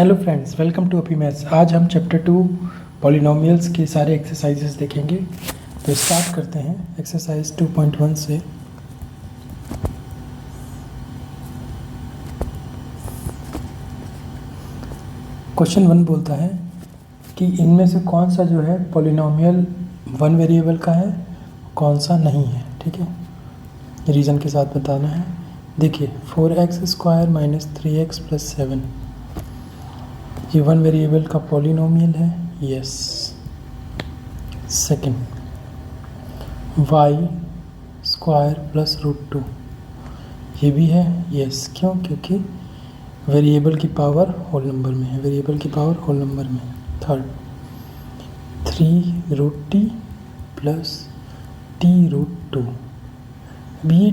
Hello friends, welcome to अपी maths. आज हम चैप्टर 2 पॉलिनोमियल्स के सारे एक्सरसाइजेस देखेंगे। तो स्टार्ट करते हैं एक्सरसाइज 2.1 से। क्वेश्चन 1 बोलता है कि इनमें से कौन सा जो है पॉलिनोमियल वन वेरिएबल का है, कौन सा नहीं है। ठीक है, रीज़न के साथ बताना है। देखिए 4x² माइनस 3x प्लस 7 ये वन वेरिएबल का पॉलिनोमियल है, यस। सेकंड, y² प्लस √2 ये भी है, यस। क्यों? क्योंकि वेरिएबल की पावर होल नंबर में है, वेरिएबल की पावर होल नंबर में है। थर्ड, 3√t प्लस t√2 भी,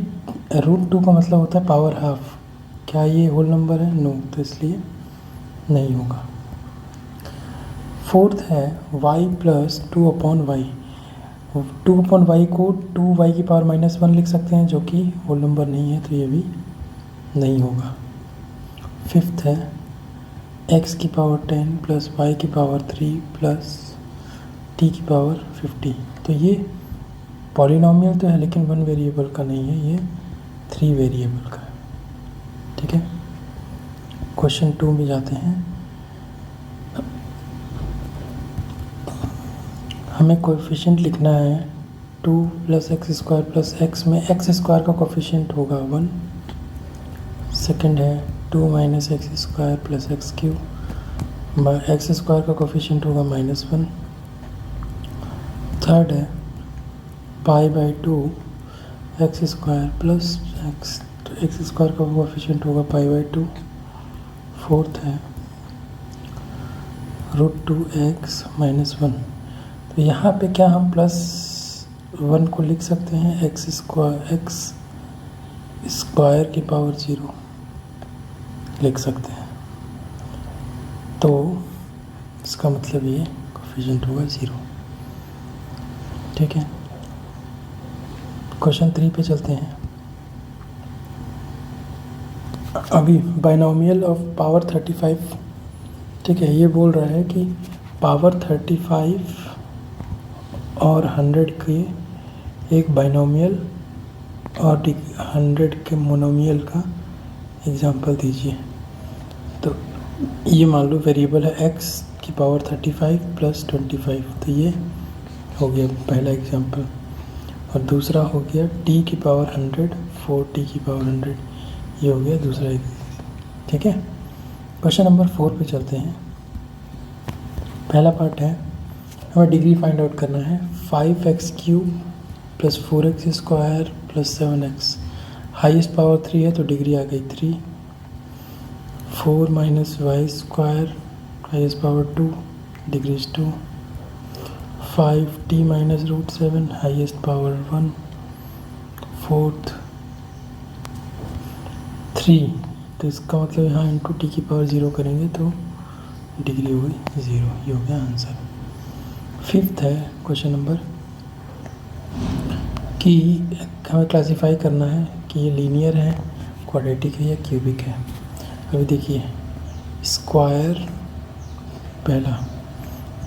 √2 का मतलब होता है पावर हाफ। क्या ये होल नंबर है? नो, तो इसलिए नहीं होगा। फोर्थ है y प्लस 2/y। 2/y को 2y की पावर -1 लिख सकते हैं, जो कि होल नंबर नहीं है, तो ये भी नहीं होगा। फिफ्थ है x की पावर 10 प्लस y की पावर 3 प्लस t की पावर 50। तो ये पॉलिनोमियल तो है, लेकिन वन वेरिएबल का नहीं है, ये 3 वेरिएबल का है। ठीक है, क्वेश्चन 2 में जाते हैं। हमें कोएफिशिएंट लिखना है 2 प्लस x² प्लस x में x² का कोएफिशिएंट होगा 1। सेकंड है 2 minus x² plus x³ x² का कोएफिशिएंट होगा -1। थर्ड है π/2 x² प्लस x, तो x² का कोएफिशिएंट होगा π/2। फोर्थ है √2x -1। तो यहाँ पे क्या हम +1 को लिख सकते हैं x स्क्वायर की पावर 0 लिख सकते हैं, तो इसका मतलब ये कोएफिशिएंट होगा 0। ठीक है, क्वेश्चन 3 पे चलते हैं। अभी बाइनोमियल ऑफ पावर 35। ठीक है, ये बोल रहा है कि पावर 35 और 100 के एक बाइनोमियल और 100 के मोनोमियल का एग्जांपल दीजिए। तो ये मान लो वेरिएबल है x की पावर 35 प्लस 25, तो ये हो गया पहला एग्जांपल। और दूसरा हो गया t की पावर 100 4t की पावर 100, ये हो गया दूसरा एग्जांपल। ठीक है, क्वेश्चन नंबर 4 पे चलते हैं। पहला पार्ट है, हमें डिग्री फाइंड आउट करना है। 5x³ plus 4x² plus 7x, highest power 3 है तो डिग्री आ गई 3। 4 minus y² highest power 2, degree is 2। 5t minus √7 highest power 1। Fourth 3, तो इसका मतलब यहाँ इंटू t की पावर 0 करेंगे तो डिग्री हो गई 0, ये हो गया आंसर। फिफ्थ है क्वेश्चन नंबर कि हमें क्लासिफाई करना है कि ये लीनियर है, क्वाड्रेटिक है या क्यूबिक है। अभी देखिए स्क्वायर पहला,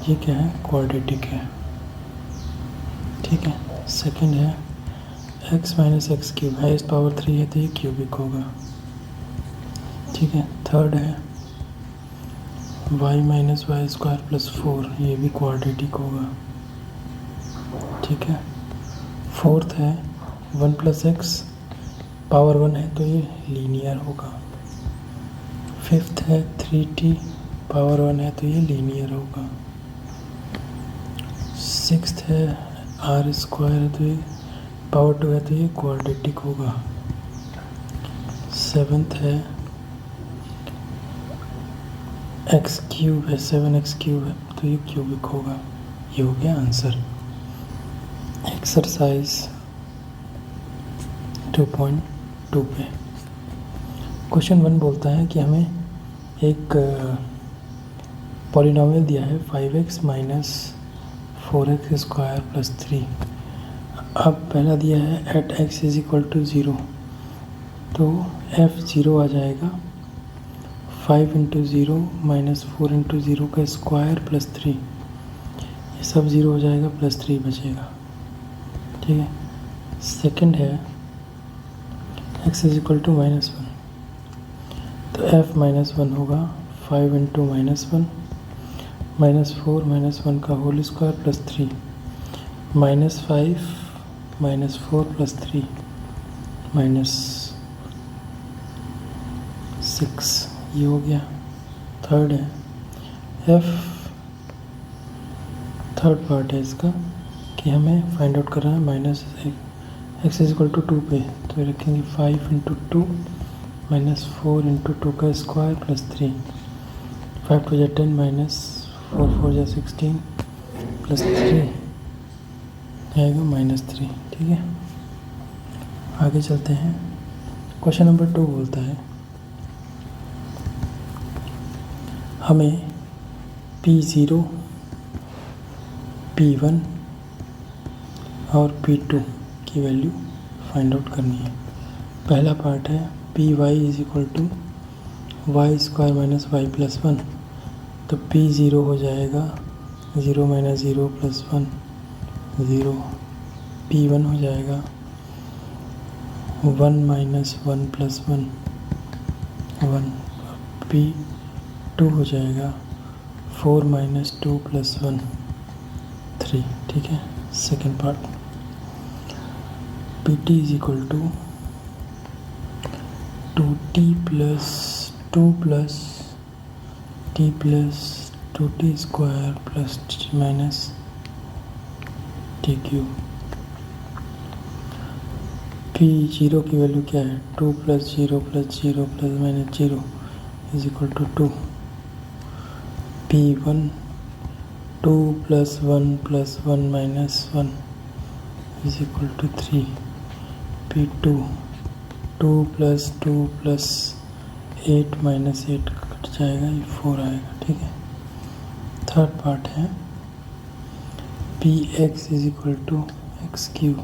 ये क्या है? क्वाड्रेटिक है। ठीक है, सेकंड है x minus x³ highest power 3 है तो ये क्यूबिक होगा। ठीक है, थर्ड है y माइनस y² प्लस 4, ये भी क्वाड्रेटिक होगा। ठीक है, फोर्थ है 1 प्लस x पावर 1 है तो ये लीनियर होगा। फिफ्थ है 3t पावर 1 है तो ये लीनियर होगा। सिक्स्थ है r² है तो ये पावर 2 है तो ये क्वाड्रेटिक होगा। सेवन्थ है x³ है, 7x³ है तो ये क्यूबिक होगा। ये हो गया आंसर। एक्सरसाइज 2.2 पे क्वेश्चन 1 बोलता है कि हमें एक पॉलिनोमियल दिया है 5x माइनस 4x² प्लस 3। अब पहला दिया है at x is equal to 0, तो f 0 आ जाएगा। 5 into zero minus 4 into zero का स्क्वायर प्लस 3, ये सब ज़ीरो हो जाएगा, प्लस 3 बचेगा। ठीक है, सेकंड है x इज इक्वल टू -1, तो f -1 होगा 5 इंटू -1 माइनस 4 -1 का होल स्क्वायर प्लस 3, -5 -4 प्लस 3 -6, ये हो गया। थर्ड है f, थर्ड पार्ट है इसका कि हमें फाइंड आउट करना है minus x is equal to 2 पे, तो रखेंगे 5 इंटू 2 माइनस 4 इंटू 2 का square plus 3, 5 two 10 minus 4 4 16 plus 3 आएगा -3। ठीक है, आगे चलते हैं। क्वेश्चन नंबर 2 बोलता है हमें P0, P1 और P2 की वैल्यू फाइंड आउट करनी है। पहला पार्ट है Py is equal to Y square minus Y plus 1, तो P0 हो जाएगा 0 माइनस 0 प्लस 1 0, P1 हो जाएगा 1 माइनस 1 प्लस 1 1, P2 हो जाएगा 4 माइनस 2 प्लस 1 3। ठीक है, second part Pt is equal to 2t plus 2 plus t plus 2t square plus minus T cube. P0 की वैल्यू क्या है, 2 plus 0 plus 0 plus minus 0 is equal to 2। P1 2 plus 1 plus 1 minus 1 is equal to 3। P2 2 plus 2 plus 8 minus 8 cut जाएगा, ये 4 आएगा। ठीक है, third part है Px is equal to x cube,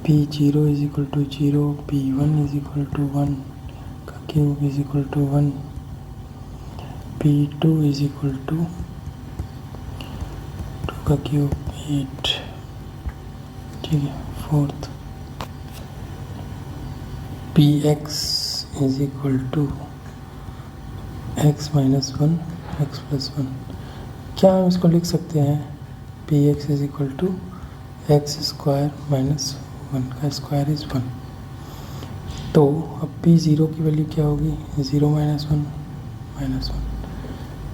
P0 is equal to 0, P1 is equal to 1 का cube is equal to 1, P2 is equal to 2 का cube 8। ठीक है, fourth Px is equal to x minus 1 x plus 1। क्या हम इसको लिख सकते हैं, Px is equal to x square minus 1 का स्क्वायर इज 1। तो अब P0 की वैल्यू क्या होगी, 0 माइनस 1 माइनस 1।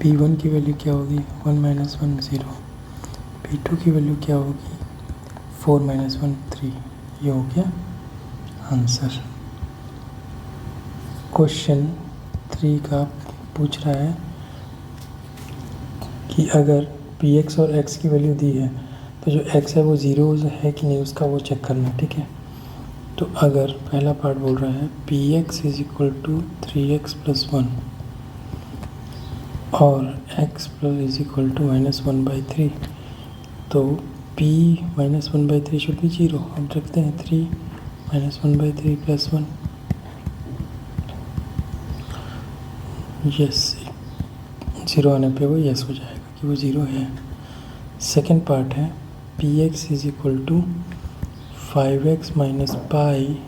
P1 की वैल्यू क्या होगी, 1 माइनस 1 0। P2 की वैल्यू क्या होगी, 4 माइनस 1 3। ये हो गया आंसर। क्वेश्चन 3 का पूछ रहा है कि अगर Px और x की वैल्यू दी है तो जो x है वो 0 है कि नहीं उसका वो चेक करना है। ठीक है, तो अगर पहला पार्ट बोल रहा है Px is equal to 3x plus 1 और x plus is equal to -1/3, तो P -1/3 शुड बी 0। हम रखते हैं 3 -1/3 प्लस 1, यस 0 आने पे वो यस हो जाएगा कि वो 0 है। सेकेंड पार्ट है Px is equal to 5x minus pi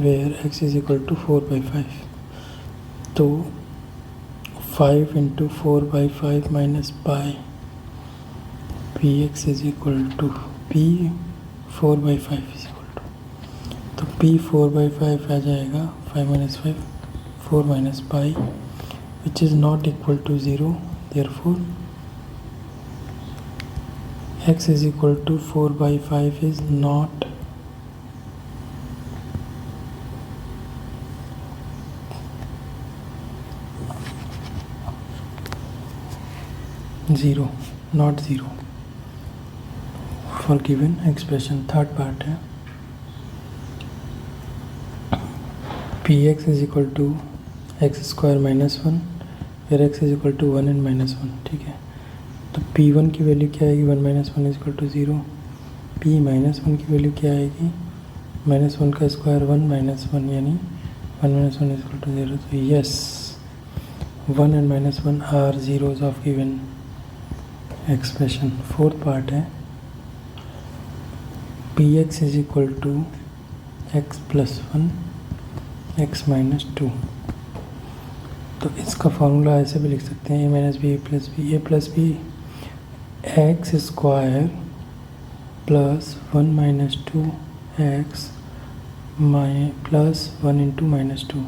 where x is equal to 4/5, तो 5 into 4/5 minus pi Px is equal to P 4/5 is equal to, तो P 4/5 आ जाएगा 5 minus 5 4 minus pi which is not equal to 0, therefore x is equal to 4/5 is not zero, not 0 for given expression। Third part है Px is equal to x square minus 1 फिर x is equal to 1 and -1। ठीक है, तो P1 की value क्या आएगी, 1 minus 1 is equal to 0। P -1 की value क्या आएगी, -1 का स्क्वायर 1 -1 यानी 1 - 1 इज इक्वल टू 0। तो yes 1 and -1 are zeros of given expression. Fourth part है px is equal to x plus 1 x minus 2. तो इसका फॉर्मूला ऐसे भी लिख सकते हैं a minus B A plus B X square plus 1 minus 2 x plus 1 into minus 2.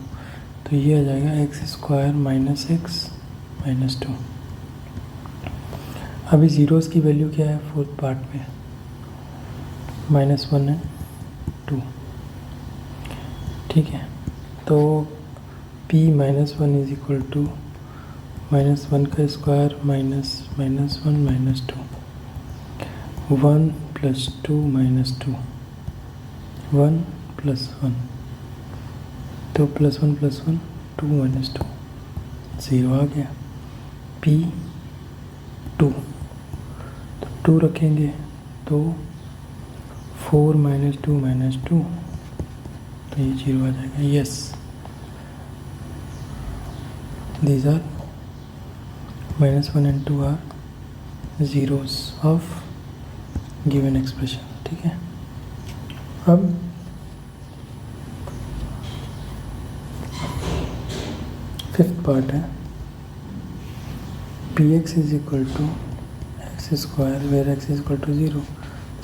तो ये आ जाएगा X square minus X minus 2. अभी ज़ीरोज़ की वैल्यू क्या है फोर्थ पार्ट में? -1 है 2. ठीक है, तो p -1 इज इक्वल टू -1 का square minus -1 minus 2. 1 plus 2 minus 2 1 plus 1. तो +1 + 1 2 माइनस 2 0 आ गया. p 2 तो 2 रखेंगे तो 4 माइनस 2 माइनस 2 तो ये 0 आ जाएगा. Yes, these are -1 and 2 are zeros of given expression. ठीक है, अब फिफ्थ पार्ट है px is equal to x square where x is equal to 0.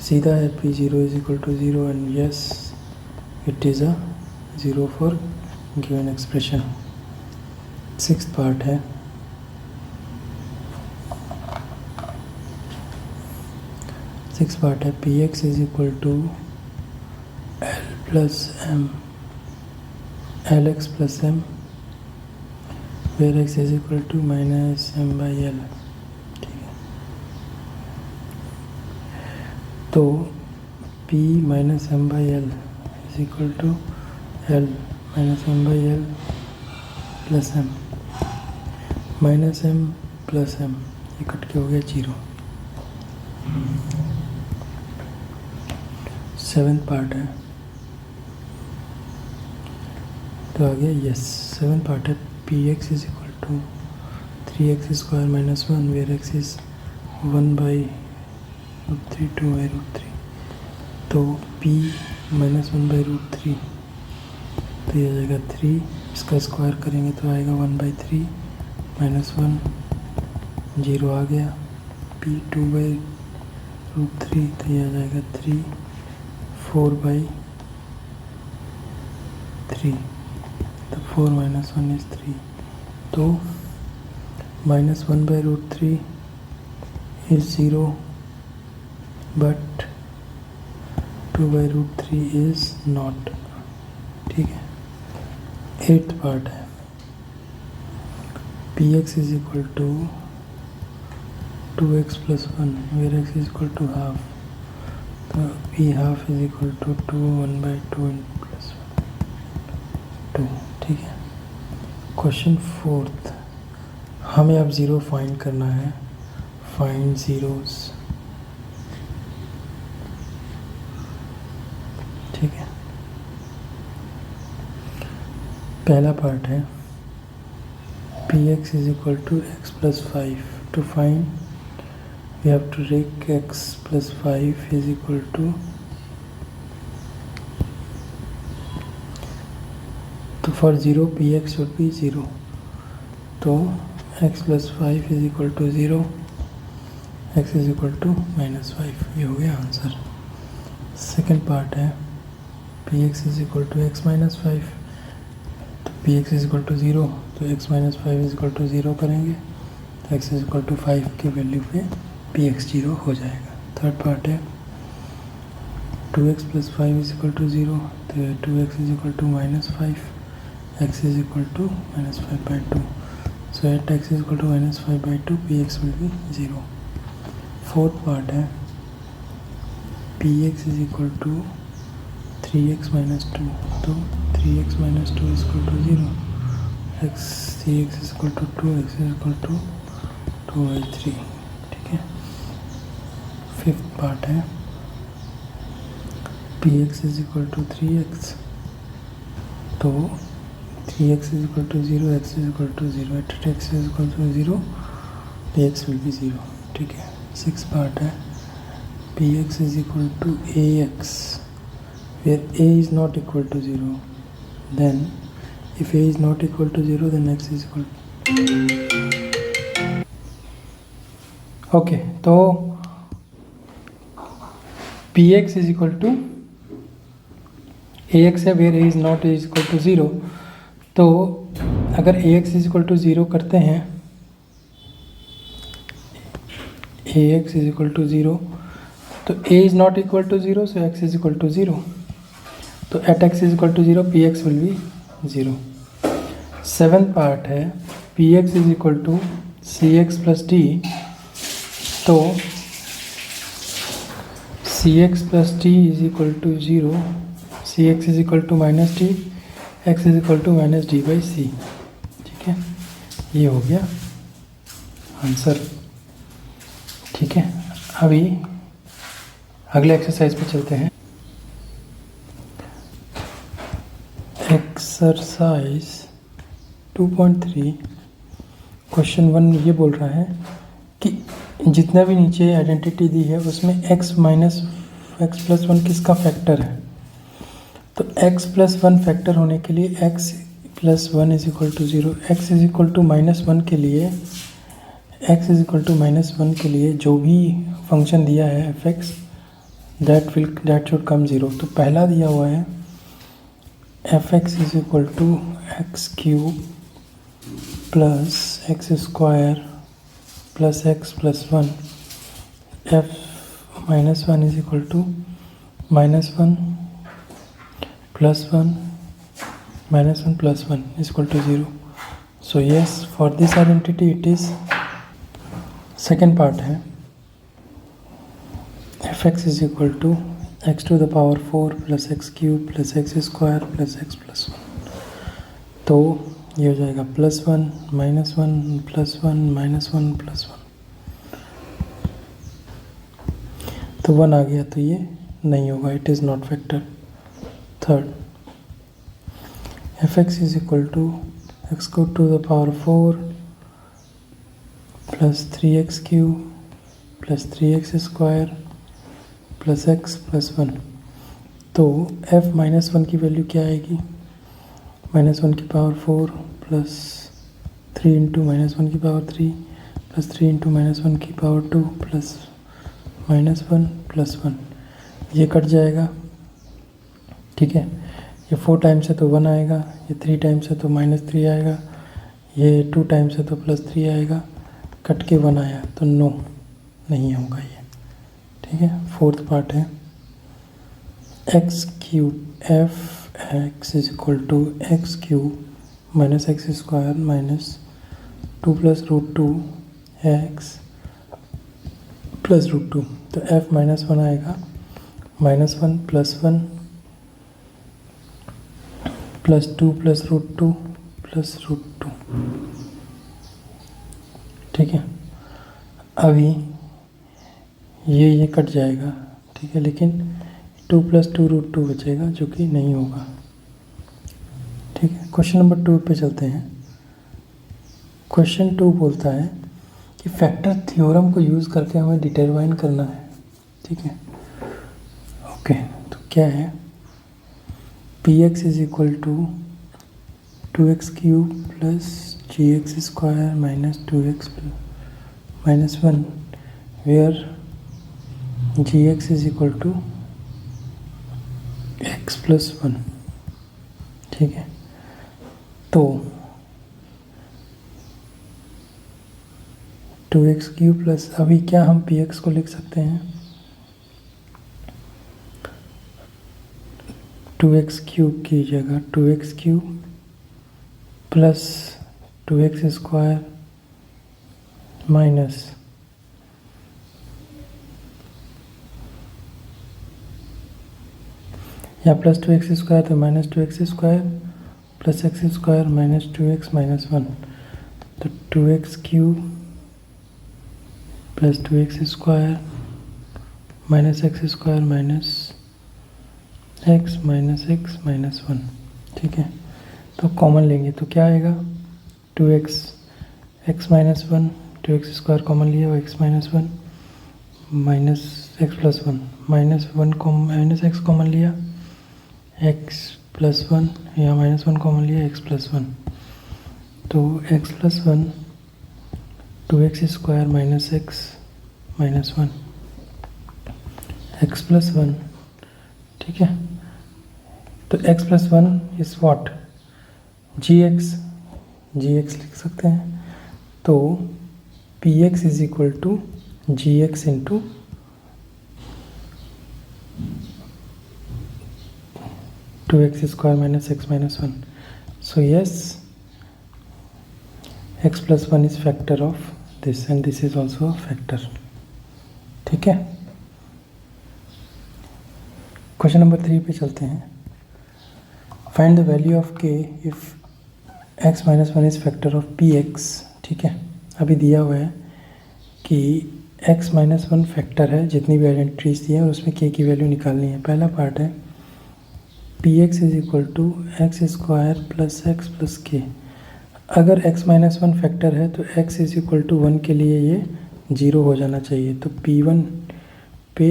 सीधा है p0 is equal to 0 and yes it is a 0 for given expression. Sixth part है px is equal to l plus m lx plus m where x is equal to minus m by l. ठीक है, तो p minus m by l is equal to l minus m by l plus m minus m plus m ये cut के हो गया 0. Seventh part है तो आ गया यस. सेवेंथ पार्ट है px is equal to 3x square minus 1 where x is 1/√3 2/√3. तो p माइनस 1/√3 तो ये आ जाएगा 3. इसका स्क्वायर करेंगे तो आएगा 1/3 माइनस 1 0 आ गया. p 2/√3 तो ये आ जाएगा 3 4/3 तो 4 माइनस 1 इज 3. तो minus 1/√3 is 0 but 2/√3 is not. ठीक है, एट्थ पार्ट है px is equal to 2x plus 1 where x is equal to half. तो p half is equal to 2 1/2 plus 2. ठीक है, क्वेश्चन फोर्थ हमें अब ज़ीरो फाइंड करना है. Find zeros. ठीक है, पहला पार्ट है px is equal to x plus 5. To find we have to take x plus 5 is equal to तो for 0 px should be 0. तो x plus 5 is equal to 0 x is equal to -5. ये हो गया answer. Second part है px is equal to x minus 5. तो px is equal to 0 तो x minus 5 is equal to 0 करेंगे तो x is equal to 5 की value पे px 0 हो जाएगा. थर्ड पार्ट है 2x plus 5 is equal to 0 तो 2x is equal to -5 x is equal to -5/2. So at x is equal to -5/2 px will be 0. Fourth part है px is equal to 3x minus 2 तो 3x minus 2 is equal to 0 3x is equal to 2 x is equal to 2/3. ठीक है, fifth part है px is equal to 3x तो 3x is equal to 0, x is equal to 0, at x is equal to 0, px will be 0. ठीक है. 6 part है. px is equal to ax, where a is not equal to 0. Then if a is not equal to 0, then x is equal to. Okay, तो px is equal to ax है, where a is not equal to 0. तो अगर ax is equal to 0 करते हैं, ax is equal to 0, तो a is not equal to 0, so x is equal to 0. तो at x is equal to 0, px will be 0. 7th part है px is equal to cx plus d. तो cx plus d is equal to 0, cx is equal to minus d, x is equal to minus d by c. ठीक है, ये हो गया answer. ठीक है, अभी अगले एक्सरसाइज पे चलते हैं. एक्सरसाइज 2.3 क्वेश्चन 1 ये बोल रहा है कि जितना भी नीचे आइडेंटिटी दी है उसमें x माइनस एक्स प्लस 1 किसका फैक्टर है. तो x प्लस 1 फैक्टर होने के लिए x plus 1 is equal to 0, x is equal to minus 1 के लिए, x is equal to minus 1 के लिए जो भी फंक्शन दिया है f(x) दैट शुड कम 0. तो पहला दिया हुआ है f(x) is equal to x cube plus x square plus x plus 1, f minus 1 is equal to minus 1 plus 1 minus 1 plus 1 is equal to 0. So yes, for this identity it is. Second part है f(x) is equal to x to the power 4 plus x cube plus x square plus x plus 1. तो ये हो जाएगा plus 1 minus 1 plus 1 minus 1 plus 1. तो 1 आ गया, तो ये नहीं होगा, it is not factor. Third, f(x) is equal to x to the power 4 plus 3x cube plus 3x square plus x plus 1. तो f माइनस 1 की वैल्यू क्या आएगी, माइनस 1 की पावर 4 प्लस 3 इंटू माइनस 1 की पावर 3 प्लस 3 इंटू माइनस 1 की power 2 plus minus 1 plus 1. ये cut जाएगा. ठीक है, ये 4 टाइम्स है तो 1 आएगा, ये 3 टाइम्स है तो माइनस 3 आएगा, ये 2 टाइम्स है तो प्लस 3 आएगा. कट के 1 आया तो नो, नहीं होगा ये. ठीक है, 4th पार्ट है x cube f(x) is equal to x cube minus x square minus 2 plus root 2 x plus root 2. तो f माइनस 1 आएगा, minus 1 plus 1 plus 2 plus root 2 plus root 2. ठीक है, अभी ये कट जाएगा. ठीक है, लेकिन 2 प्लस 2 रूट 2 बचेगा जो कि नहीं होगा. ठीक है, क्वेश्चन नंबर 2 पे चलते हैं. क्वेश्चन 2 बोलता है कि फैक्टर थ्योरम को यूज़ करके हमें डिटरमाइन करना है. ठीक है, ओके, तो क्या है, px is equal to 2x cube plus gx square minus 2x minus 1, where gx is equal to x plus 1. ठीक है, तो 2x क्यूब प्लस, अभी क्या हम px को लिख सकते हैं 2x क्यूब की जगह 2x cube plus 2x square minus या प्लस 2x स्क्वायर तो minus 2x square plus x square minus 2x minus 1. तो 2x cube plus 2x square minus x square minus x minus 1. ठीक है, तो common लेंगे तो क्या आएगा 2x x minus 1, 2x square common लिया, x minus 1 minus x plus 1 minus 1 minus x common लिया, x प्लस 1, यहाँ माइनस 1 कॉमन लिया, x प्लस 1, तो x plus 1 2x square minus x minus 1 x plus 1, ठीक है। तो x plus 1 is what, gx लिख सकते हैं। तो px is equal to gx into 2x square minus x minus 1। So yes, x plus 1 is factor of this and this is also a factor, ठीक है। Question number 3 पे चलते हैं। Find the value of k if x minus 1 is factor of px, ठीक है। अभी दिया हुआ है कि x माइनस 1 फैक्टर है, जितनी भी आइडेंटिटीज दी है और उसमें k की वैल्यू निकालनी है। पहला पार्ट है px is equal to x square plus x plus k. अगर x माइनस 1 फैक्टर है तो x इज इक्वल टू 1 के लिए ये 0 हो जाना चाहिए, तो p1 पे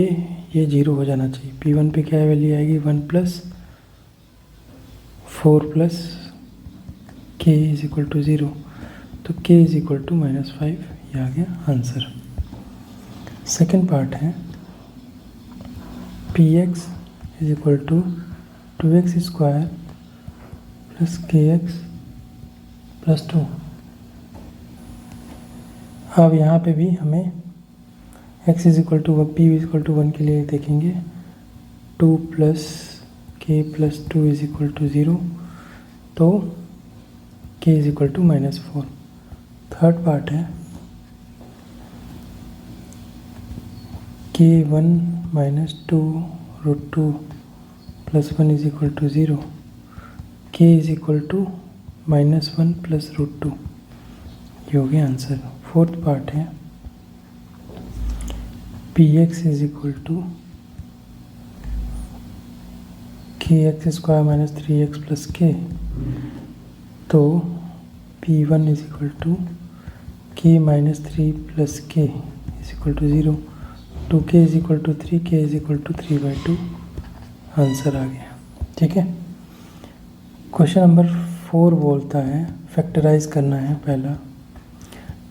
ये 0 हो जाना चाहिए। p1 पे क्या वैल्यू आएगी 1 plus 4 plus k is equal to 0, तो k इज इक्वल टू -5, ये आ गया आंसर। सेकेंड पार्ट है px is equal to 2x square plus kx plus 2। अब यहाँ पे भी हमें x is equal to p is equal to 1 के लिए देखेंगे, 2 plus k plus 2 is equal to 0, तो k is equal to -4। Third part है k1 minus 2 root 2 plus 1 is equal to 0, k is equal to -1 plus root 2, ये हो गया answer. Fourth part है px is equal to kx square minus 3x plus k, तो p1 is equal to k minus 3 plus k is equal to 0, 2k is equal to 3, k is equal to 3/2, answer आ गया, ठीक है। Question number 4 बोलता है factorise करना है। पहला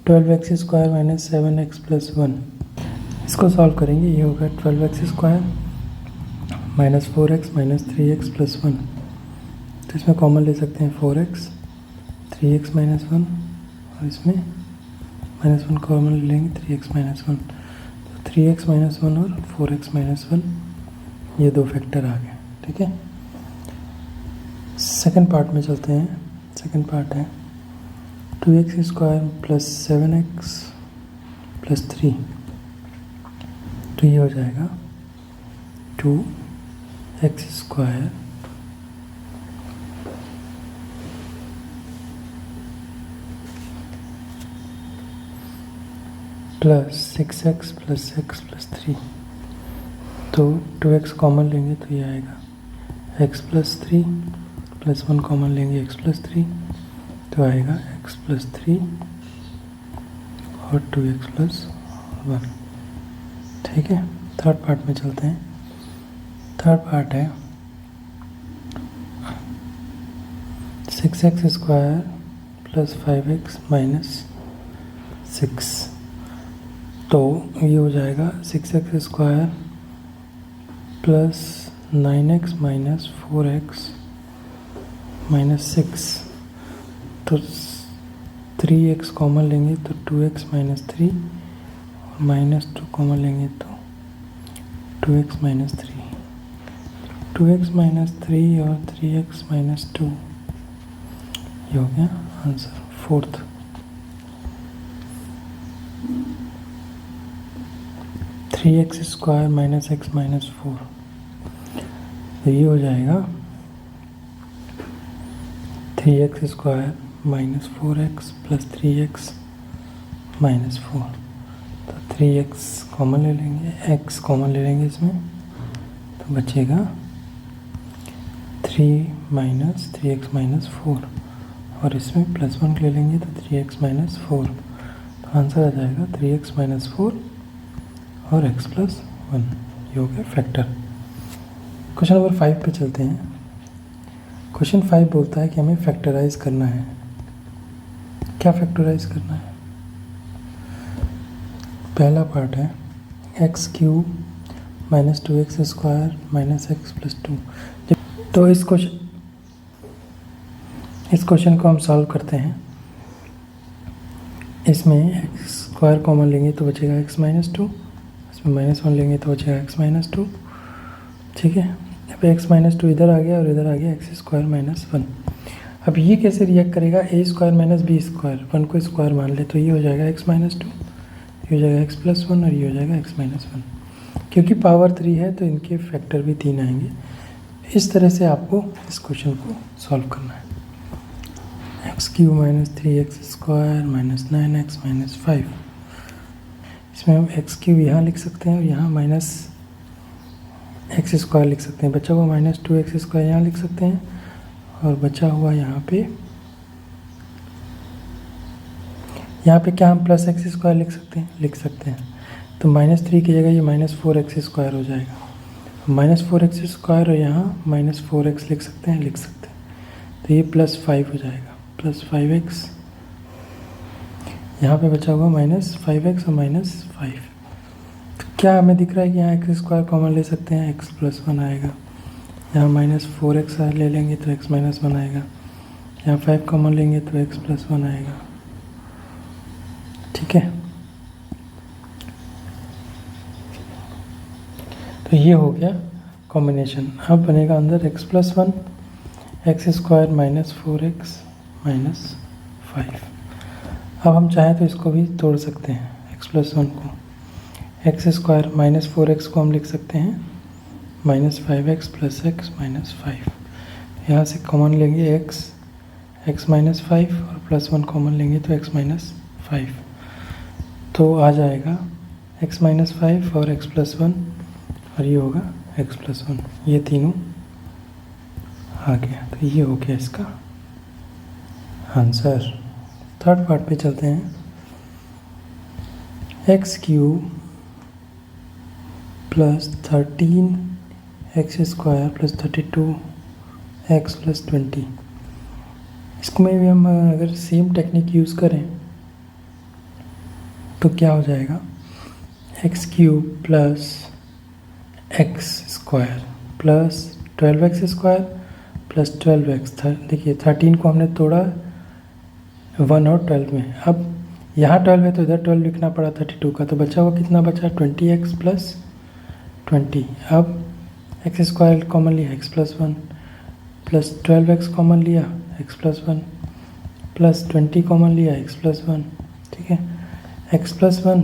12x square minus 7x plus 1, इसको सॉल्व करेंगे। ये होगा 12x square minus 4x minus 3x plus 1, तो इसमें कॉमन ले सकते हैं 4x, 3x माइनस 1, और इसमें -1 कॉमन ले लेंगे 3x माइनस 1, तो 3x माइनस 1 और 4x माइनस 1, ये दो फैक्टर आ गए, ठीक है। सेकंड पार्ट में चलते हैं। सेकंड पार्ट है 2x square plus 7x plus 3, तो ये हो जाएगा 2x square plus 6x plus x plus 3, तो 2x कॉमन लेंगे तो ये आएगा x प्लस 3 प्लस 1 कॉमन लेंगे x प्लस 3, तो आएगा x प्लस 3 और 2x प्लस 1, ठीक है। थर्ड पार्ट में चलते हैं। थर्ड पार्ट है 6x square plus 5x minus 6, तो ये हो जाएगा 6x square plus 9x minus 4x minus 6, तो 3x कॉमन लेंगे तो 2x माइनस 3, और माइनस 2 कॉमन लेंगे तो 2x माइनस 3, 2x माइनस 3 और 3x माइनस 2, ये हो गया answer. Fourth 3x square minus x minus 4, तो ये हो जाएगा 3x square minus 4x plus 3x minus 4, तो 3x कॉमन ले लेंगे, x कॉमन ले लेंगे इसमें, तो बचेगा 3 माइनस 3x माइनस 4 और इसमें +1 ले लेंगे तो 3x माइनस 4, तो आंसर आ जाएगा 3x माइनस 4 और x प्लस 1। ये हो गया फैक्टर। क्वेश्चन नंबर 5 पे चलते हैं। क्वेश्चन 5 बोलता है कि हमें फैक्टराइज करना है। क्या फैक्टराइज करना है? पहला पार्ट है x³ minus 2x square minus x plus 2। तो इस क्वेश्चन को हम सॉल्व करते हैं। इसमें x स्क्वायर कॉमन लेंगे तो बचेगा x माइनस 2, इसमें -1 लेंगे तो बचेगा x माइनस 2। ठीक है, अब x माइनस 2 इधर आ गया और इधर आ गया x स्क्वायर माइनस 1। अब ये कैसे रिएक्ट करेगा? a square minus b square, 1 को स्क्वायर मान ले तो ये हो जाएगा x माइनस 2, ये हो जाएगा x प्लस 1 और ये हो जाएगा x माइनस 1। क्योंकि पावर 3 है तो इनके फैक्टर भी 3 आएंगे। इस तरह से आपको इस क्वेश्चन को सॉल्व करना है। x³ minus 3x square minus 9x minus 5। इसमें हम x³ यहाँ लिख सकते हैं और यहाँ माइनस x स्क्वायर लिख सकते हैं। बचा हुआ माइनस 2x स्क्वायर यहाँ लिख सकते हैं और बचा हुआ यहाँ पे क्या हम प्लस x स्क्वायर लिख सकते हैं। तो -3 की जगह ये -4x स्क्वायर हो जाएगा। -4x स्क्वायर और यहाँ -4x लिख सकते हैं। तो ये +5 हो जाएगा, +5x। यहाँ पे बचा हुआ -5x और -5। तो क्या हमें दिख रहा है कि यहाँ x स्क्वायर कॉमन ले सकते हैं, x प्लस 1 आएगा। यहाँ -4x ले लेंगे तो x माइनस 1 आएगा। यहाँ 5 कॉमन लेंगे तो x प्लस 1 आएगा। ठीक है, तो ये हो गया कॉम्बिनेशन। अब बनेगा अंदर x plus 1, x square minus 4x minus 5। अब हम चाहें तो इसको भी तोड़ सकते हैं, x प्लस 1 को। x स्क्वायर माइनस 4x को हम लिख सकते हैं -5x प्लस x माइनस 5। यहाँ से कॉमन लेंगे x माइनस 5 और प्लस 1 कॉमन लेंगे तो x माइनस 5। तो आ जाएगा x माइनस 5 और x प्लस 1 और ये होगा x प्लस 1। ये तीनों आ गया, तो ये हो गया इसका आंसर। थर्ड पार्ट पे चलते हैं। x³ plus 13x square plus 32x plus 20। इसमें भी हम अगर सेम टेक्निक यूज़ करें तो क्या हो जाएगा? x³ plus x square plus 12x square plus 12x। देखिए 13 को हमने तोड़ा 1 और 12 में। अब यहाँ 12 है तो इधर 12 लिखना पड़ा 32 का, तो बचा हुआ कितना बचा? 20x plus 20। अब x स्क्वायर कॉमन लिया x plus 1 plus 12x common लिया x प्लस 1 प्लस 20 कॉमन लिया x प्लस 1। ठीक है, x plus 1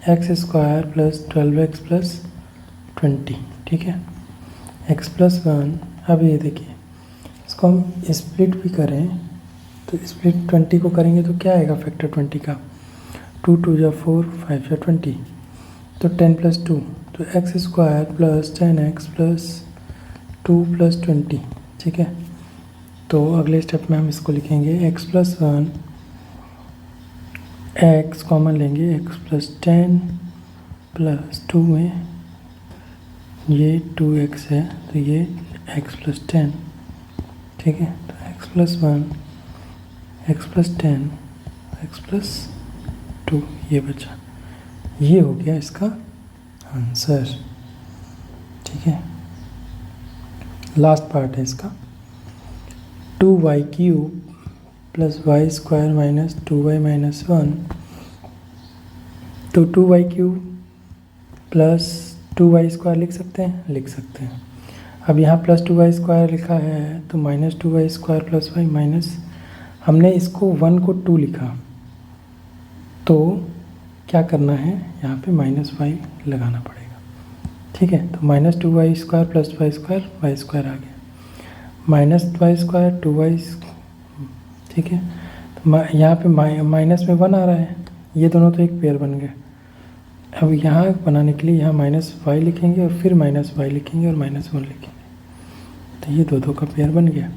x square plus 12x plus 20। ठीक है, x प्लस 1। अब ये देखिए इसको हम स्प्लिट भी करें तो स्प्लिट 20 को करेंगे तो क्या आएगा फैक्टर 20 का? 2 2 जा 4, 5 जा 20, तो 10 प्लस 2 तो x square plus 10x plus 2 plus 20। ठीक है, तो अगले स्टेप में हम इसको लिखेंगे x प्लस 1, x कॉमन लेंगे x प्लस 10 प्लस 2 में ये 2x है तो ये x प्लस 10। ठीक है, तो x plus 1 x plus 10 x plus 2 ये बचा। ये हो गया इसका आंसर। ठीक है, लास्ट पार्ट है इसका। 2y³ plus y square minus 2y माइनस 1। तो 2y³ प्लस 2y स्क्वायर लिख सकते हैं। अब यहाँ प्लस 2y स्क्वायर लिखा है तो minus 2y square plus y minus, हमने इसको 1 को 2 लिखा तो क्या करना है? यहाँ पे -y लगाना पड़ेगा। ठीक है, तो minus 2y square plus y square आ गया, माइनस y स्क्वायर 2y। ठीक है, तो यहाँ पे माइनस में 1 आ रहा है, ये दोनों तो एक पेयर बन गए। अब यहाँ बनाने के लिए यहाँ -y लिखेंगे और फिर -y लिखेंगे और -1 लिखेंगे। तो ये दो का पेयर बन गया।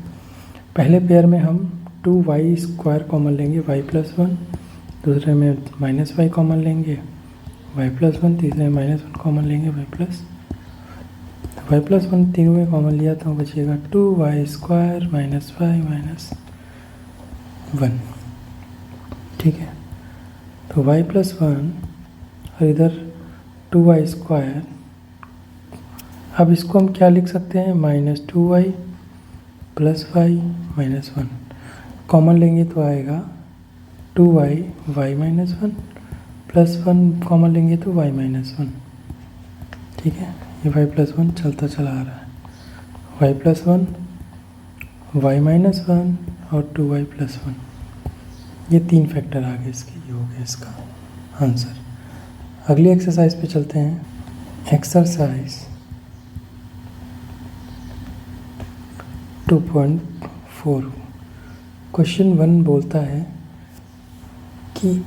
पहले पेयर में हम 2y² कॉमन लेंगे y+1, दूसरे में -y कॉमन लेंगे y+1, तीसरे में -1 कॉमन लेंगे y+1 तीनों में कॉमन लिया तो बचेगा 2y² -y -1। ठीक है, तो y+1 और इधर 2y²। अब इसको हम क्या लिख सकते हैं, -2y + y -1 कॉमन लेंगे तो आएगा 2y y-1 +1 कॉमन लेंगे तो y -1। ठीक है, ये y+1 चलता चला आ रहा है, y+1 y -1 और 2y+1, ये 3 फैक्टर आ गए इसके, ये हो गया इसका आंसर। अगली एक्सरसाइज पे चलते हैं। एक्सरसाइज 2.4 क्वेश्चन 1 बोलता है कि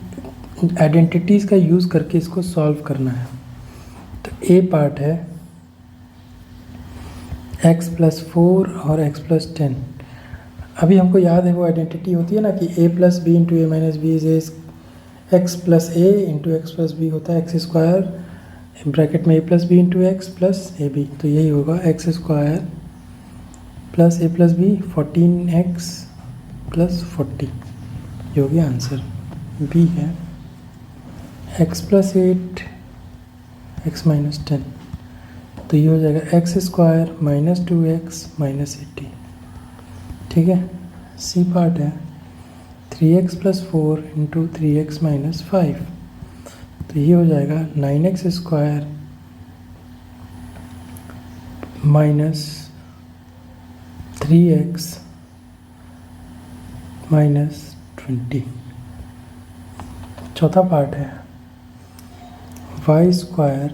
आइडेंटिटीज़ का यूज़ करके इसको सॉल्व करना है। तो ए पार्ट है x + 4 और x + 10। अभी हमको याद है वो आइडेंटिटी होती है ना कि a + b × a - b is x + a × x + b होता है x² ब्रैकेट में a + b × x + ab। तो यही होगा x² + a + b 14x + 40, ये हो गया आंसर। बी है x + 8 x - 10, तो ये हो जाएगा x² - 2x - 80। ठीक है, सी पार्ट है 3x + 4 × 3x - 5, तो ये हो जाएगा 9x² - 3x - 20। चौथा पार्ट है y²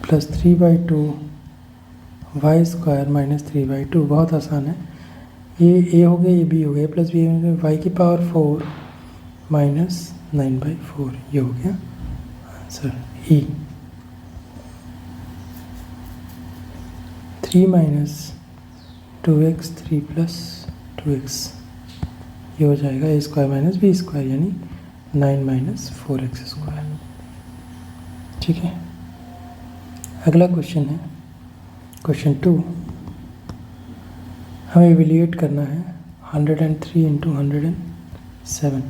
+ 3/2 y² - 3/2। बहुत आसान है, ये a हो गया, ये b हो गया, a + b y⁴ - 9/4, ये हो गया आंसर। ई 3 - 2x 3 + 2x, ये हो जाएगा a² - b² यानी 9 - 4x²। ठीक है, अगला क्वेश्चन है क्वेश्चन 2। हमें इवेल्यूएट करना है 103 × 107।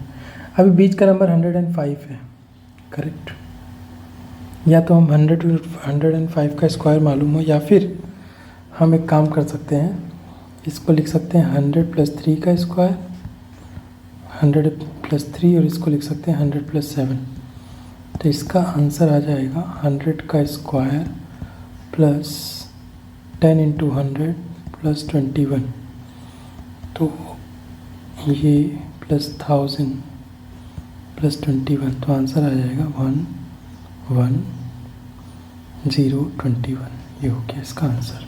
अभी बीच का नंबर 105 है, करेक्ट। या तो हम 105 का स्क्वायर मालूम हो, या फिर हम एक काम कर सकते हैं, इसको लिख सकते हैं 100 + 3 का स्क्वायर, 100 + 3, और इसको लिख सकते हैं 100 + 7। तो इसका आंसर आ जाएगा 100 का स्क्वायर + 10 × 100 + 21, तो ये +1000 + 21, तो आंसर आ जाएगा 11021, ये हो गया इसका आंसर।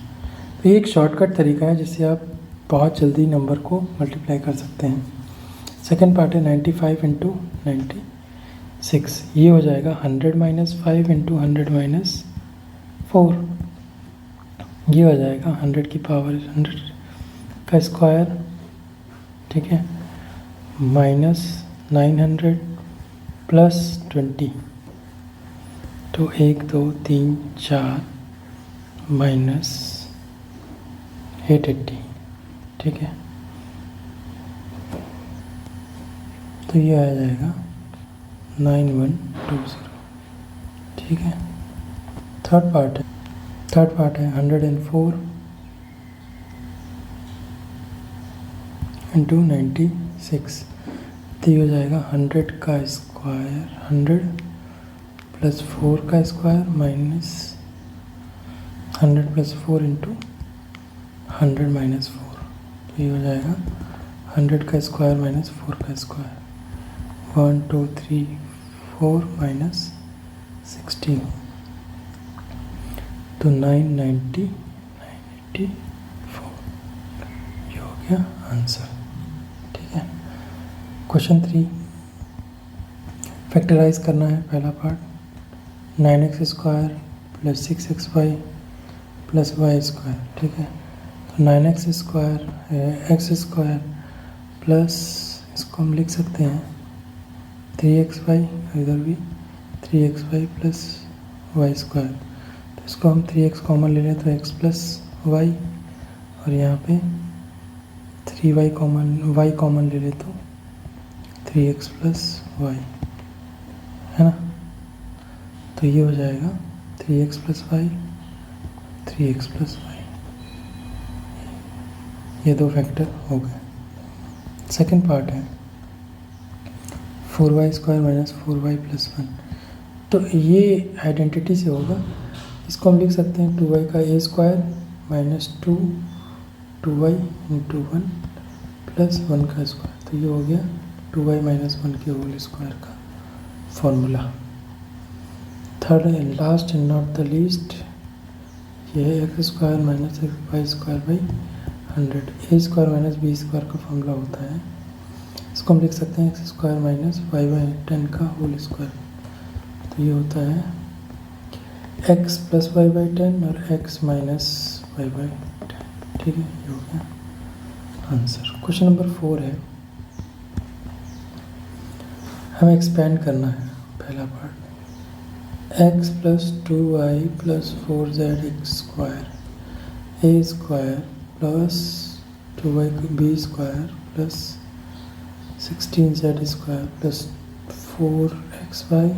तो ये एक शॉर्टकट तरीका है जिससे आप बहुत जल्दी नंबर को मल्टीप्लाई कर सकते हैं। सेकेंड पार्ट है 95 × 96, ये हो जाएगा 100 - 5 × 100 - 4, ये हो जाएगा 100 की पावर 100 का स्क्वायर। ठीक है, -900 + 20, तो 1 2 3 4 -880। ठीक है, तो ये आ जाएगा 9120। ठीक है, थर्ड पार्ट है 104 × 96, तो ये हो जाएगा 100 का स्क्वायर 100 + 4 का स्क्वायर -100 + 4 × 100 - 4, तो ये हो जाएगा 100 का स्क्वायर -4 का स्क्वायर 1 2 3 4 -16, तो 984, ये हो गया आंसर। ठीक है, क्वेश्चन 3 फैक्टराइज करना है। पहला पार्ट 9x² + 6xy + y²। ठीक है, तो 9x square x square plus, इसको हम लिख सकते हैं 3xy, इधर भी 3xy प्लस वाई स्क्वायर। तो इसको हम 3x कॉमन ले लें तो x प्लस वाई, और यहाँ पे 3y कॉमन, y कॉमन ले ले तो 3x प्लस वाई, है ना। तो ये हो जाएगा 3x plus Y, 3x plus Y, ये दो फैक्टर हो गए। सेकंड पार्ट है 4y square minus 4y plus 1। तो ये आइडेंटिटी से होगा, इसको हम लिख सकते हैं 2y का a square minus 2y into 1 plus 1 का स्क्वायर। तो ये हो गया 2y माइनस 1 के होल स्क्वायर का formula. Third and last and not the least, ये है x square minus y square by 100। A square minus b square का फॉर्मूला होता है, इसको हम लिख सकते हैं x square minus y by 10 का होल स्क्वायर। तो ये होता है एक्स प्लस वाई बाई 10 और एक्स माइनस वाई बाई 10। ठीक है, ये हो गया आंसर। क्वेश्चन नंबर 4 है, हमें एक्सपेंड करना है पहला part, x plus 2y plus 4z square a square plus 2y b square plus 16z square plus 4xy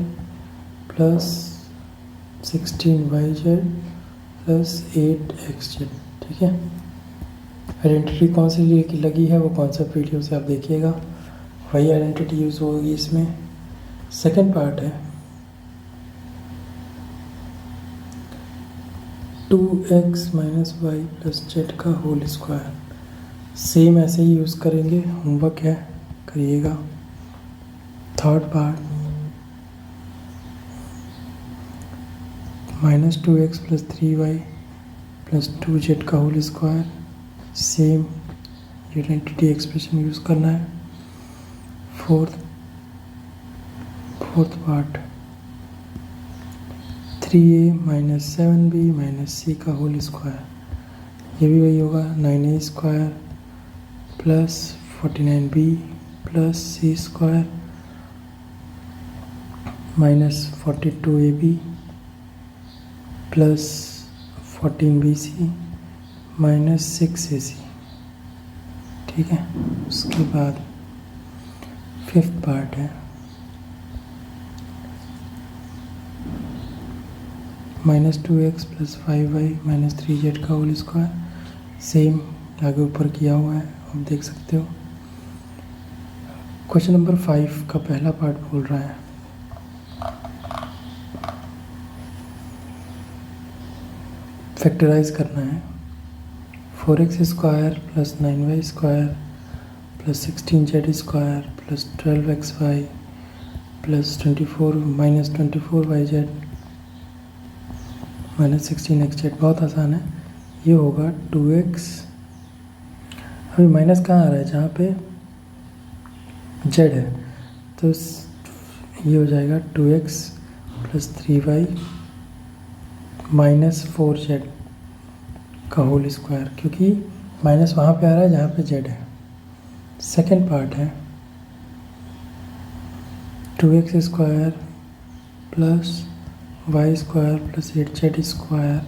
plus 16yz plus 8xz। ठीक है, आइडेंटिटी कौन सी लगी है वो कॉन्सेप्ट वीडियो से आप देखिएगा, वही आइडेंटिटी यूज़ होगी इसमें। सेकंड पार्ट है 2x minus Y plus z का होल स्क्वायर, सेम ऐसे ही यूज़ करेंगे, होमवर्क है करिएगा। Third part minus 2x plus 3y plus 2z का whole square, same identity expression use करना है। Fourth part 3a minus 7b minus c का होल स्क्वायर, ये भी वही होगा 9a square plus 49b plus c square minus 42ab plus 14bc minus 6ac। ठीक है, उसके बाद फिफ्थ पार्ट है minus 2x plus 5y minus 3z का होल स्क्वायर, सेम आगे ऊपर किया हुआ है, आप देख सकते हो। क्वेश्चन नंबर 5 का पहला पार्ट बोल रहा है फैक्टराइज करना है 4x square plus 9y square plus 16z square plus 12xy plus 24 minus 24yz minus 16xz। बहुत आसान है, ये होगा 2x, अभी माइनस कहाँ आ रहा है, जहाँ पे z है, तो ये हो जाएगा 2x plus 3y minus 4z का होल स्क्वायर, क्योंकि माइनस वहाँ पे आ रहा है जहाँ पे z है। सेकेंड पार्ट है 2x square plus y square plus 8z square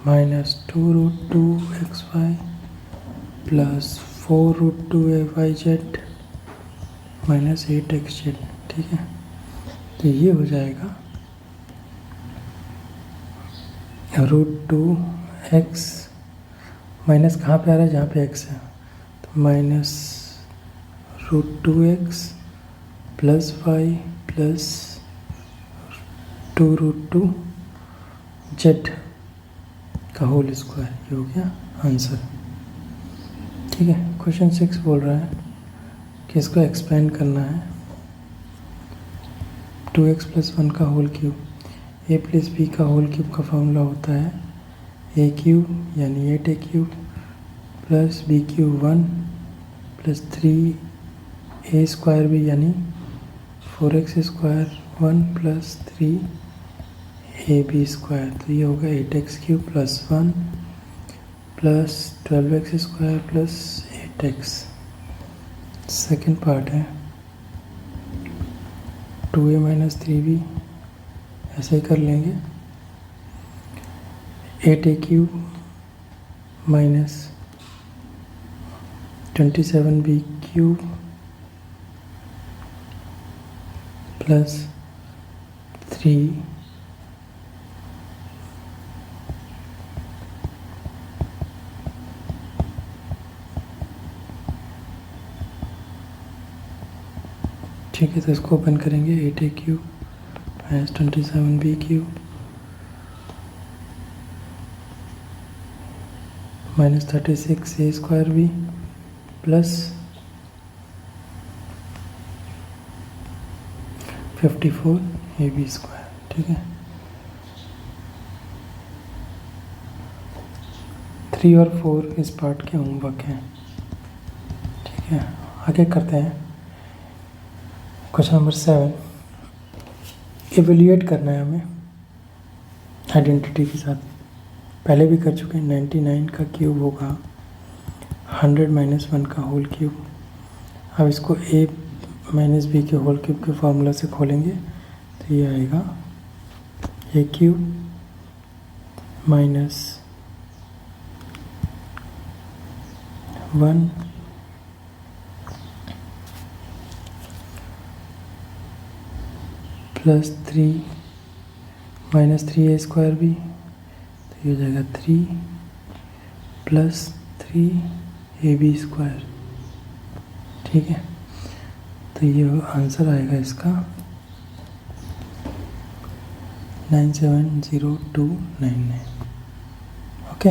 minus 2√2xy plus 4√2yz minus 8xz। ठीक है, तो ये हो जाएगा √2x, माइनस कहाँ पे आ रहा है, जहाँ पे x है, तो minus √2x plus y plus 2√2z का होल स्क्वायर, ये हो गया आंसर। ठीक है, क्वेश्चन 6 बोल रहा है कि इसको एक्सपेंड करना है 2x प्लस 1 का whole cube, a plus b का होल क्यूब का फॉर्मूला होता है a क्यूब यानी 8a cube plus b cube 1 plus 3a square भी यानी 4x square 1 plus 3ab square. तो ये होगा 8x cube plus 1 plus 12x² plus 8x। Second part है 2a माइनस 3b, ऐसे ही कर लेंगे। 8a³ माइनस 27b³ प्लस 3 ठीक है, तो इसको ओपन करेंगे। 8a³ minus 27b³ minus 36a² plus 54ab²। ठीक है, 3 और 4 इस पार्ट के होमवर्क हैं। ठीक है, आगे करते हैं। क्वेश्चन नंबर 7, इवेल्युएट करना है हमें आइडेंटिटी के साथ। पहले भी कर चुके हैं। 99 का क्यूब होगा 100 माइनस 1 का होल क्यूब। अब इसको a माइनस b के होल क्यूब के फार्मूला से खोलेंगे तो ये आएगा a³ minus 1 plus 3 minus 3a²b, तो ये हो जाएगा 3 प्लस 3ab²। ठीक है, तो ये आंसर आएगा इसका 970299। ओके,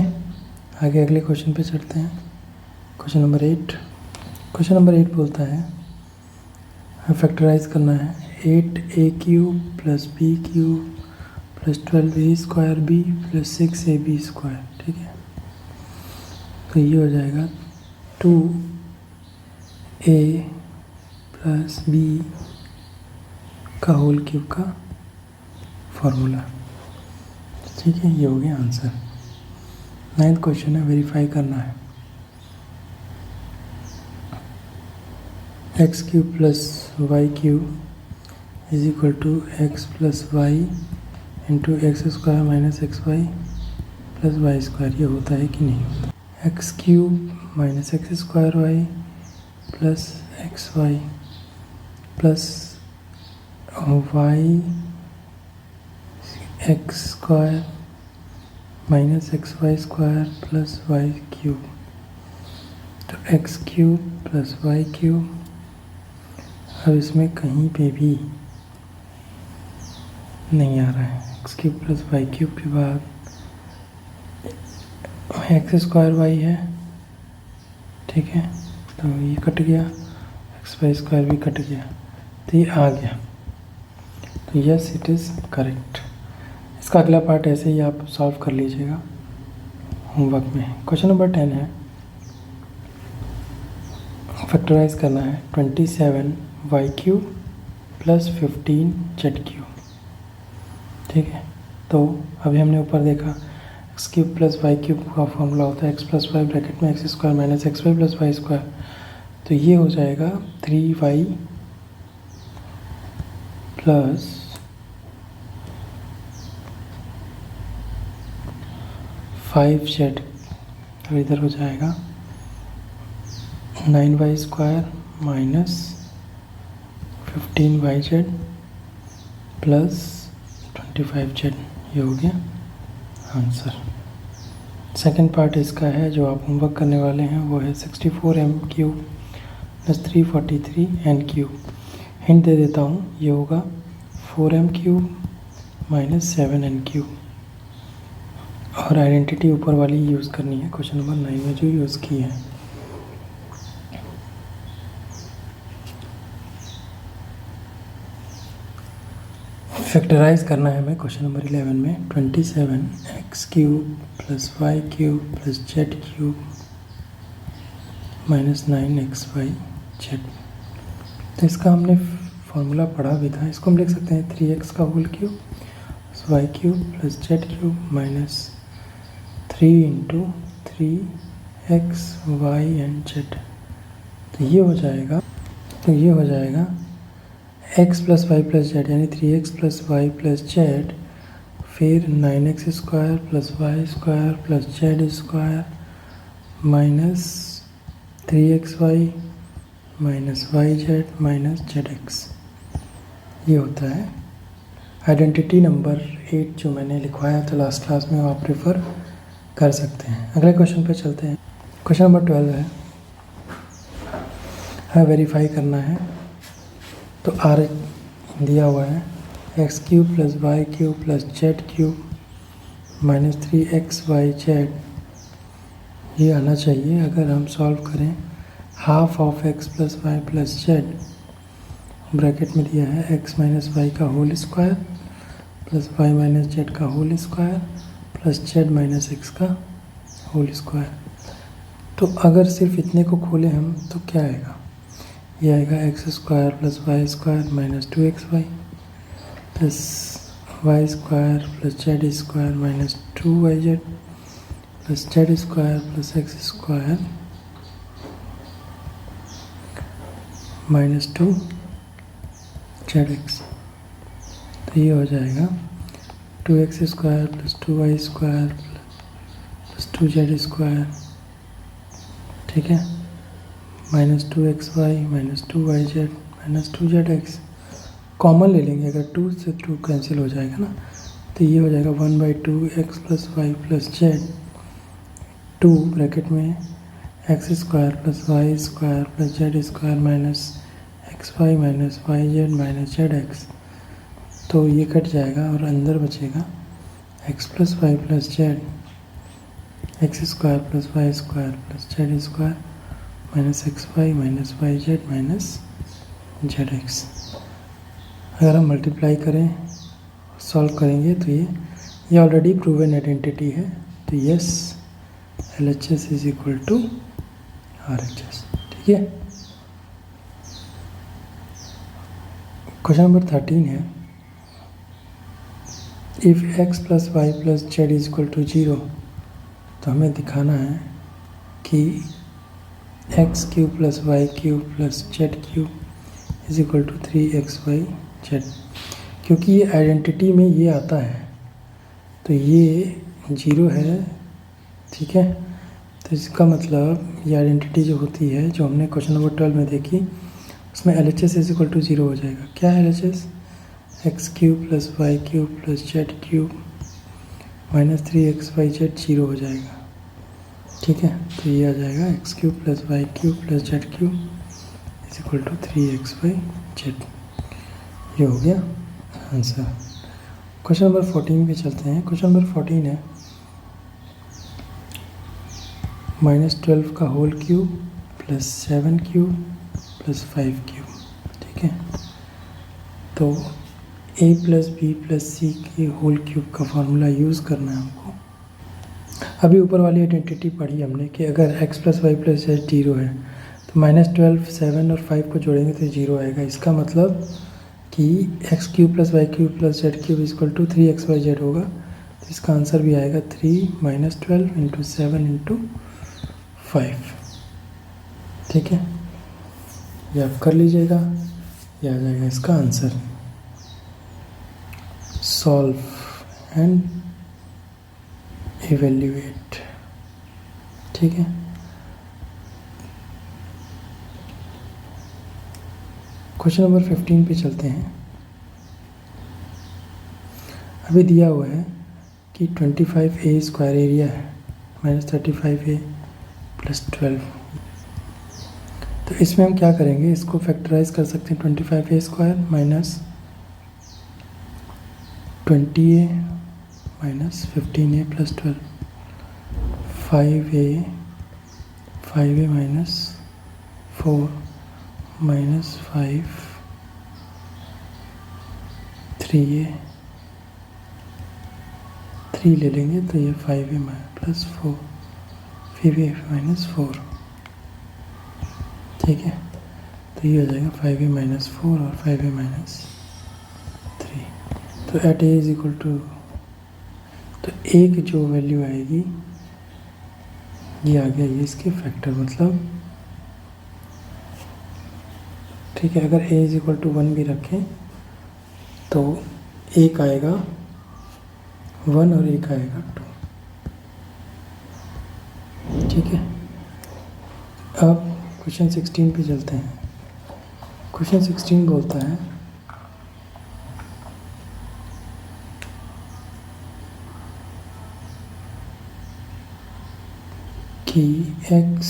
आगे अगले क्वेश्चन पे चलते हैं। Question number 8। क्वेश्चन नंबर 8 बोलता है फैक्टराइज करना है 8a³ plus b³ plus 12a²b plus 6ab²। ठीक है, तो ये हो जाएगा 2a प्लस b का होल क्यूब का फॉर्मूला। ठीक है, ये हो गया आंसर। 9th क्वेश्चन है, वेरीफाई करना है x³ plus y³ is equal to x plus y into x² minus xy plus y²। ये होता है कि नहीं होता? x³ minus x² y plus xy plus y x² minus xy² plus y³। तो x³ प्लस y³। अब इसमें कहीं पे भी नहीं आ रहा है। x³ प्लस y³ के बाद x² है। ठीक है, तो ये कट गया, xy² भी कट गया, तो ये आ गया। तो यस, इट इज़ करेक्ट। इसका अगला पार्ट ऐसे ही आप सॉल्व कर लीजिएगा होमवर्क में। क्वेश्चन नंबर 10 है, फैक्टराइज करना है 27y³ प्लस 15z³। ठीक है, तो अभी हमने ऊपर देखा x³ प्लस y³ का फॉर्मूला होता है x प्लस वाई ब्रैकेट में x² minus xy plus y²। तो ये हो जाएगा 3y प्लस 5z। और इधर हो जाएगा 9y² minus 15yz plus 25z। ये हो गया आंसर। सेकंड पार्ट इसका है जो आप होमवर्क करने वाले हैं, वो है 64m³ प्लस 343n³। हिंट दे देता हूँ, ये होगा 4m³ माइनस 7n³। और आइडेंटिटी ऊपर वाली यूज़ करनी है क्वेश्चन नंबर 9 में जो यूज़ की है। फैक्टराइज करना है हमें क्वेश्चन नंबर 11 में 27x³ plus y³ plus z³ minus 9xyz। तो इसका हमने फॉर्मूला पढ़ा भी था। इसको हम लिख सकते हैं 3x का whole cube plus y³ plus z³ minus 3 into 3x y and z। तो ये हो जाएगा x plus y plus z यानी 3x plus y plus z, फिर 9x square plus y square plus z square minus 3xy minus y z minus z x. ये होता है identity number 8 जो मैंने लिखवाया था लास्ट क्लास में, वो आप रेफर कर सकते हैं। अगले क्वेश्चन पे चलते हैं। क्वेश्चन नंबर 12 है वेरीफाई करना है। तो आर दिया हुआ है x cube plus y cube plus z cube minus 3xy z, ये आना चाहिए। अगर हम सॉल्व करें half of x plus y plus z, bracket में दिया है एक्स माइनस वाई का whole square plus y minus z का whole square plus z minus x का होल स्क्वायर। तो अगर सिर्फ इतने को खोलें हम तो क्या आएगा? ये आएगा x square plus y square minus 2xy plus y square plus z square minus 2yz plus z square plus x square minus 2zx। तो ये हो जाएगा 2x square plus 2y square plus 2z square, ठीक है, minus 2xy minus 2yz minus 2zx। Common ले लेंगे, अगर 2 से 2 कैंसिल हो जाएगा ना, तो ये हो जाएगा 1/2 x plus y plus z, 2 bracket में x square plus y square plus z square minus xy minus y z minus z x. तो ये कट जाएगा और अंदर बचेगा x plus y plus z, x square plus y square plus z square minus xy minus y z minus z x. अगर हम multiply करें solve करेंगे तो ये ऑलरेडी प्रूवन आइडेंटिटी है। तो yes, LHS is equal to RHS, ठीक है। क्वेश्चन नंबर 13 है if x plus y plus z is equal to 0, तो हमें दिखाना है कि x cube plus y cube plus z cube is equal to 3xy z। क्योंकि ये आइडेंटिटी में ये आता है तो ये 0 है, ठीक है। तो इसका मतलब ये आइडेंटिटी जो होती है, जो हमने क्वेश्चन नंबर 12 में देखी, उसमें LHS इज इक्वल टू 0 हो जाएगा। क्या है LHS? X cube plus y cube plus z cube minus 3xy z 0 हो जाएगा, ठीक है। तो ये आ जाएगा x cube plus y cube plus z cube is equal to 3xy z। ये हो गया आंसर। क्वेश्चन नंबर 14 पे चलते हैं। क्वेश्चन नंबर 14 है -12 का whole cube plus 7 cube plus 5 cube, ठीक है। तो a plus b plus c के होल क्यूब का फार्मूला यूज़ करना है हमको। अभी ऊपर वाली आइडेंटिटी पढ़ी हमने कि अगर x plus y plus z 0 है तो -12 7 और 5 को जोड़ेंगे तो 0 आएगा। इसका मतलब कि x cube plus y cube plus z cube equal to 3xy z होगा। तो इसका आंसर भी आएगा 3 -12 इंटू 7 इंटू 5, ठीक है। ये आप कर लीजिएगा, ये आ जाएगा इसका आंसर। सॉल्व एंड इवेल्युएट, ठीक है। क्वेश्चन नंबर 15 पे चलते हैं। अभी दिया हुआ है कि 25a स्क्वायर एरिया है -35a प्लस 12। तो इसमें हम क्या करेंगे, इसको फैक्टराइज कर सकते हैं। 25a square minus 20a minus 15a plus 12, 5a minus 4 minus 5, 3a 3 ले लेंगे तो ये 5a प्लस 4, 5a माइनस 4, ठीक है। तो ये हो जाएगा 5a माइनस 4 और 5a माइनस 3। तो at a is equal to, तो एक जो वैल्यू आएगी ये आ गया, ये इसके फैक्टर मतलब, ठीक है। अगर a इज इक्वल टू 1 भी रखें तो एक आएगा 1 और एक आएगा 2, ठीक है। अब क्वेश्चन 16 पे चलते हैं। क्वेश्चन 16 बोलता है कि x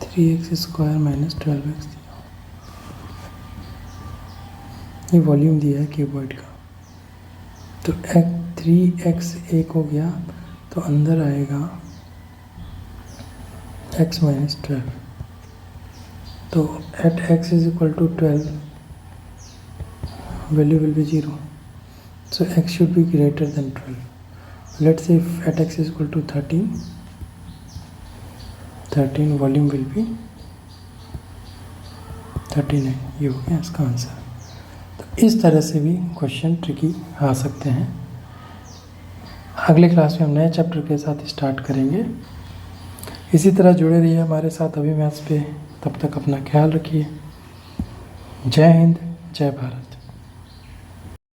3x square minus 12x, ये वॉल्यूम दिया है क्यूबॉइड का। तो 3x एक हो गया तो अंदर आएगा x माइनस 12। तो at x is equal to 12 value will be 0, so x should be greater than 12. Let's say if at x is equal to 13 volume will be 39। ये हो गया इसका आंसर। तो इस तरह से भी क्वेश्चन ट्रिकी आ सकते हैं। अगले क्लास में हम नए चैप्टर के साथ स्टार्ट करेंगे। इसी तरह जुड़े रहिए हमारे साथ अभी मैथ्स पे। तब तक अपना ख्याल रखिए। जय हिंद, जय भारत।